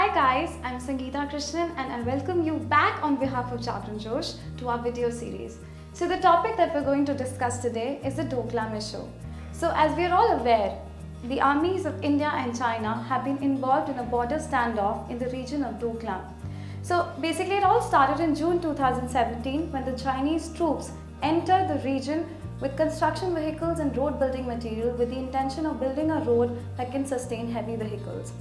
Hi guys, I'm Sangeeta Krishnan and I welcome you back on behalf of Jagran Josh to our video series. So the topic that we're going to discuss today is the Doklam issue. So as we are all aware, the armies of India and China have been involved in a border standoff in the region of Doklam. So basically it all started in June 2017 when the Chinese troops entered the region with construction vehicles and road building material with the intention of building a road that can sustain heavy vehicles.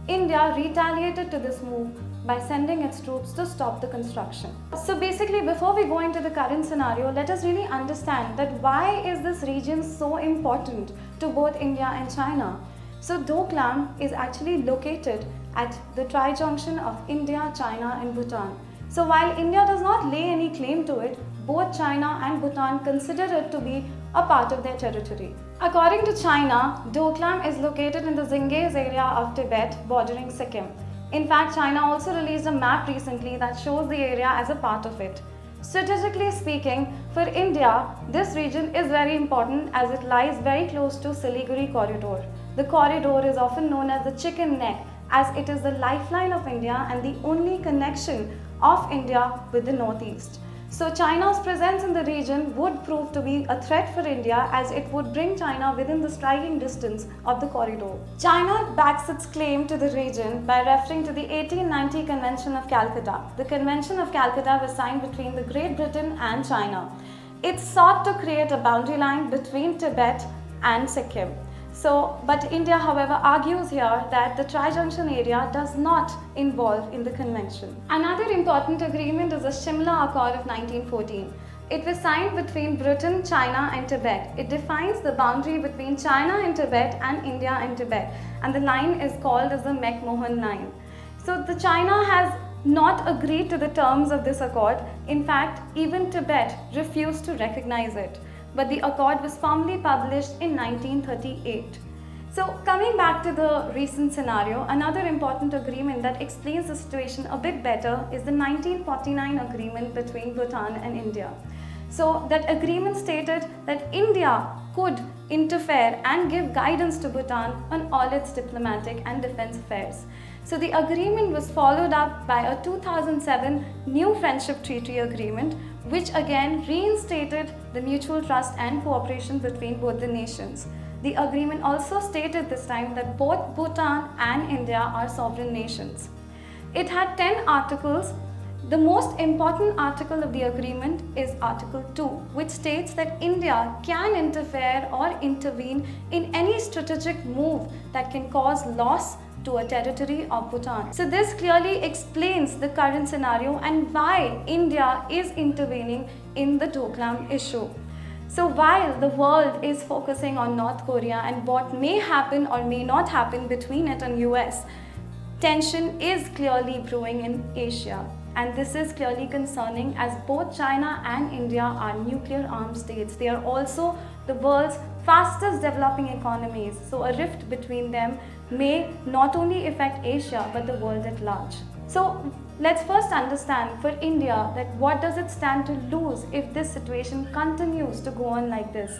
India retaliated to this move by sending its troops to stop the construction. So basically, before we go into the current scenario, let us really understand that why is this region so important to both India and China. So Doklam is actually located at the tri-junction of India, China and Bhutan. So while India does not lay any claim to it, both China and Bhutan consider it to be a part of their territory. According to China, Doklam is located in the Zinges area of Tibet bordering Sikkim. In fact, China also released a map recently that shows the area as a part of it. Strategically speaking, for India, this region is very important as it lies very close to Siliguri corridor. The corridor is often known as the chicken neck as it is the lifeline of India and the only connection of India with the northeast. So China's presence in the region would prove to be a threat for India as it would bring China within the striking distance of the corridor. China backs its claim to the region by referring to the 1890 Convention of Calcutta. The Convention of Calcutta was signed between the Great Britain and China. It sought to create a boundary line between Tibet and Sikkim. But India, however, argues here that the tri-junction area does not involve in the convention. Another important agreement is the Shimla Accord of 1914. It was signed between Britain, China and Tibet. It defines the boundary between China and Tibet and India and Tibet, and the line is called as the McMahon Line. So the China has not agreed to the terms of this accord. In fact, even Tibet refused to recognize it. But the accord was formally published in 1938. So coming back to the recent scenario, another important agreement that explains the situation a bit better is the 1949 agreement between Bhutan and India. So that agreement stated that India could interfere and give guidance to Bhutan on all its diplomatic and defense affairs. So the agreement was followed up by a 2007 new friendship treaty agreement, which again reinstated the mutual trust and cooperation between both the nations. The agreement also stated this time that both Bhutan and India are sovereign nations. It had 10 articles. The most important article of the agreement is Article 2, which states that India can interfere or intervene in any strategic move that can cause loss to a territory of Bhutan. So this clearly explains the current scenario and why India is intervening in the Doklam issue. So while the world is focusing on North Korea and what may happen or may not happen between it and US, tension is clearly brewing in Asia. And this is clearly concerning as both China and India are nuclear armed states. They are also the world's fastest developing economies. So a rift between them may not only affect Asia but the world at large. So let's first understand for India that what does it stand to lose if this situation continues to go on like this.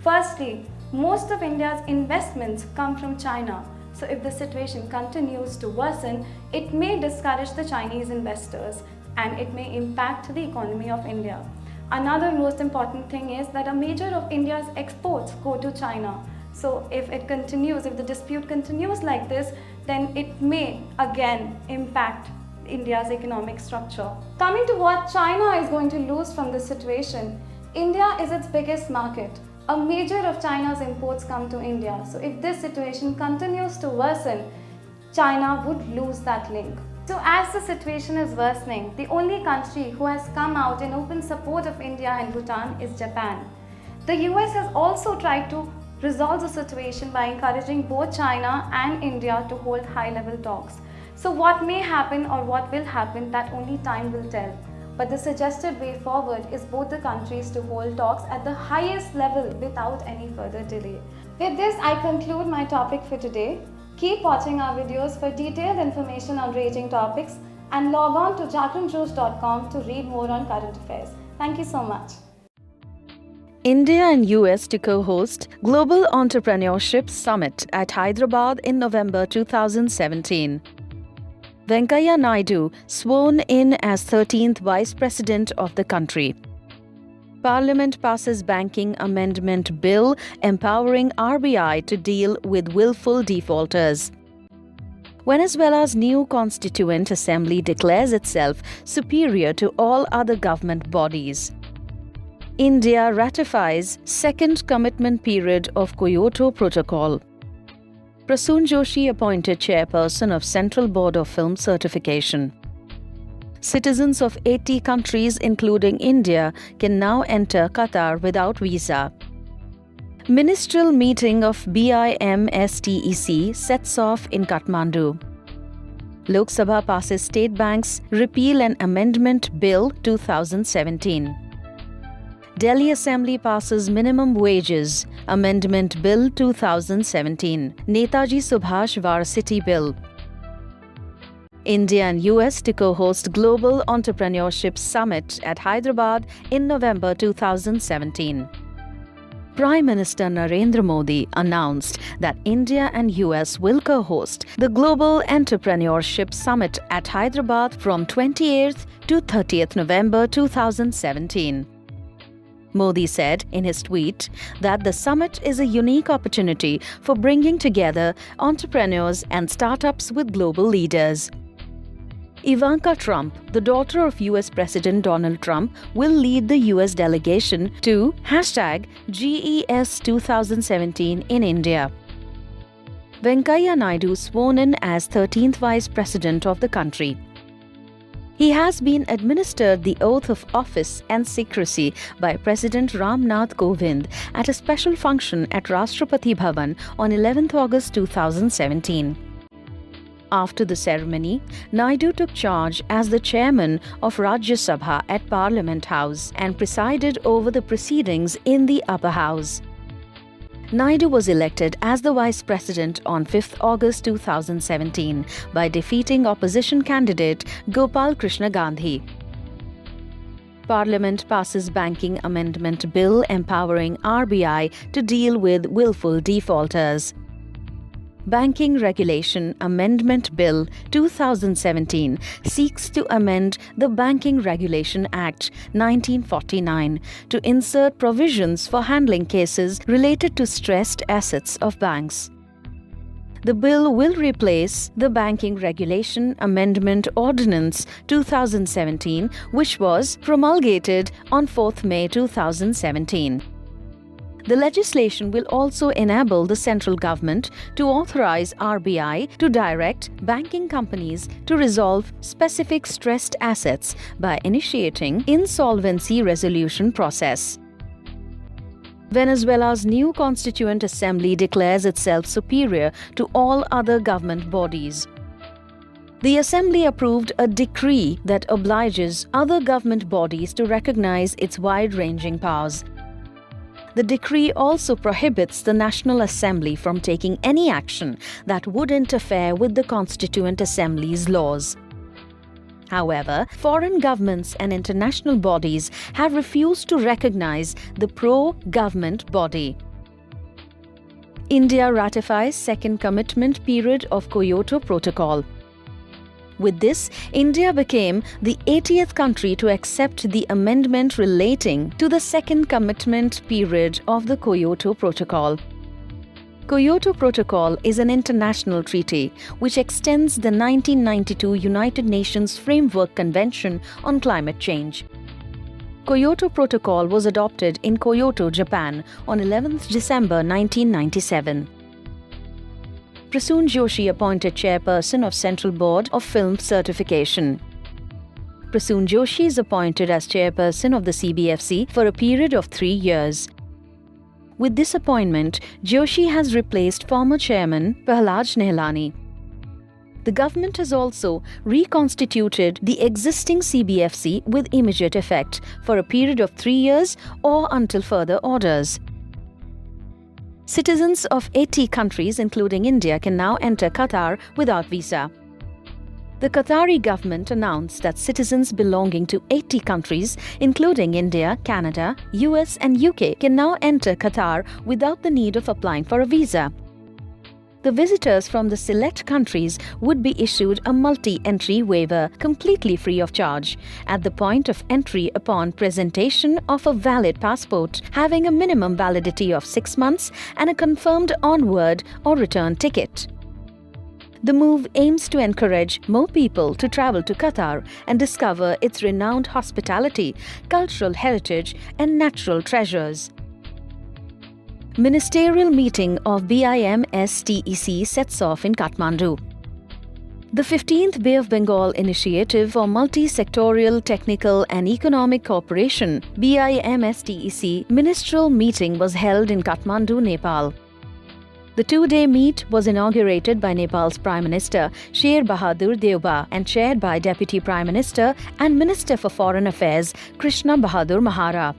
Firstly, most of India's investments come from China. So if the situation continues to worsen, it may discourage the Chinese investors and it may impact the economy of India. Another most important thing is that a major of India's exports go to China. So if the dispute continues like this, then it may again impact India's economic structure. Coming to what China is going to lose from this situation, India is its biggest market. A major of China's imports come to India. So if this situation continues to worsen, China would lose that link. So as the situation is worsening, the only country who has come out in open support of India and Bhutan is Japan. The US has also tried to resolve the situation by encouraging both China and India to hold high-level talks. So what may happen or what will happen, that only time will tell. But the suggested way forward is both the countries to hold talks at the highest level without any further delay. With this, I conclude my topic for today. Keep watching our videos for detailed information on raging topics and log on to jagranjosh.com to read more on current affairs. Thank you so much. India and US to co-host Global Entrepreneurship Summit at Hyderabad in November 2017. Venkaiah Naidu sworn in as 13th Vice President of the country. Parliament passes Banking Amendment Bill empowering RBI to deal with willful defaulters. Venezuela's new Constituent Assembly declares itself superior to all other government bodies. India ratifies second commitment period of Kyoto Protocol. Prasoon Joshi appointed Chairperson of Central Board of Film Certification. Citizens of 80 countries including India can now enter Qatar without visa. Ministerial meeting of BIMSTEC sets off in Kathmandu. Lok Sabha passes State Bank's Repeal and Amendment Bill 2017. Delhi Assembly passes Minimum Wages Amendment Bill 2017. Netaji Subhash Varsity Bill. India and US to co-host Global Entrepreneurship Summit at Hyderabad in November 2017. Prime Minister Narendra Modi announced that India and US will co-host the Global Entrepreneurship Summit at Hyderabad from 28th to 30th November 2017. Modi said in his tweet that the summit is a unique opportunity for bringing together entrepreneurs and startups with global leaders. Ivanka Trump, the daughter of US President Donald Trump, will lead the US delegation to #GES 2017 in India. Venkaiah Naidu sworn in as 13th Vice President of the country. He has been administered the oath of office and secrecy by President Ram Nath Kovind at a special function at Rashtrapati Bhavan on 11th August 2017. After the ceremony, Naidu took charge as the chairman of Rajya Sabha at Parliament House and presided over the proceedings in the upper house. Naidu was elected as the Vice President on 5th August 2017 by defeating opposition candidate Gopal Krishna Gandhi. Parliament passes Banking Amendment Bill empowering RBI to deal with willful defaulters. Banking Regulation Amendment Bill 2017 seeks to amend the Banking Regulation Act 1949 to insert provisions for handling cases related to stressed assets of banks. The bill will replace the Banking Regulation Amendment Ordinance 2017, which was promulgated on 4th May 2017. The legislation will also enable the central government to authorize RBI to direct banking companies to resolve specific stressed assets by initiating insolvency resolution process. Venezuela's new Constituent Assembly declares itself superior to all other government bodies. The Assembly approved a decree that obliges other government bodies to recognize its wide-ranging powers. The decree also prohibits the National Assembly from taking any action that would interfere with the Constituent Assembly's laws. However, foreign governments and international bodies have refused to recognize the pro-government body. India ratifies second commitment period of Kyoto Protocol. With this, India became the 80th country to accept the amendment relating to the second commitment period of the Kyoto Protocol. Kyoto Protocol is an international treaty which extends the 1992 United Nations Framework Convention on Climate Change. Kyoto Protocol was adopted in Kyoto, Japan on 11th December 1997. Prasoon Joshi appointed Chairperson of Central Board of Film Certification. Prasoon Joshi is appointed as Chairperson of the CBFC for a period of 3 years. With this appointment, Joshi has replaced former Chairman Prahlad Nehlani. The government has also reconstituted the existing CBFC with immediate effect for a period of 3 years or until further orders. Citizens of 80 countries, including India, can now enter Qatar without visa. The Qatari government announced that citizens belonging to 80 countries, including India, Canada, US and UK, can now enter Qatar without the need of applying for a visa. The visitors from the select countries would be issued a multi-entry waiver completely free of charge at the point of entry upon presentation of a valid passport having a minimum validity of 6 months and a confirmed onward or return ticket. The move aims to encourage more people to travel to Qatar and discover its renowned hospitality, cultural heritage, and natural treasures. Ministerial meeting of BIMSTEC sets off in Kathmandu. The 15th Bay of Bengal Initiative for Multi-Sectorial Technical and Economic Cooperation BIMSTEC ministerial meeting was held in Kathmandu, Nepal. The two-day meet was inaugurated by Nepal's Prime Minister Sher Bahadur Deuba and chaired by Deputy Prime Minister and Minister for Foreign Affairs Krishna Bahadur Mahara.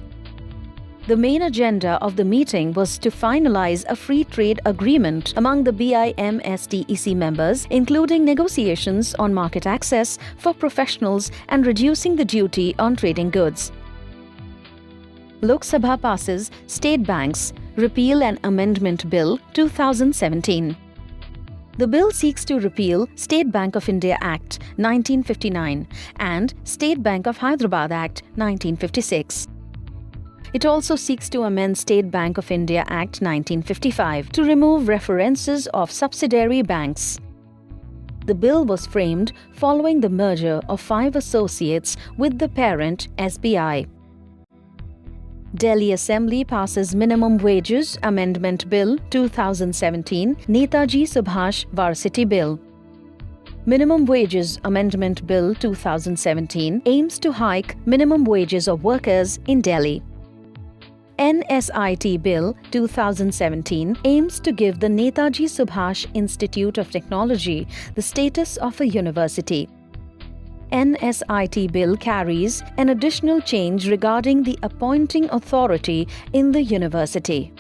The main agenda of the meeting was to finalize a free trade agreement among the BIMSTEC members, including negotiations on market access for professionals and reducing the duty on trading goods. Lok Sabha passes State Banks Repeal and Amendment Bill 2017. The bill seeks to repeal State Bank of India Act 1959 and State Bank of Hyderabad Act 1956. It also seeks to amend State Bank of India Act 1955 to remove references of subsidiary banks. The bill was framed following the merger of 5 associates with the parent SBI. Delhi Assembly passes Minimum Wages Amendment Bill 2017, Netaji Subhash Varsity Bill. Minimum Wages Amendment Bill 2017 aims to hike minimum wages of workers in Delhi. NSIT Bill 2017 aims to give the Netaji Subhash Institute of Technology the status of a university. NSIT Bill carries an additional change regarding the appointing authority in the university.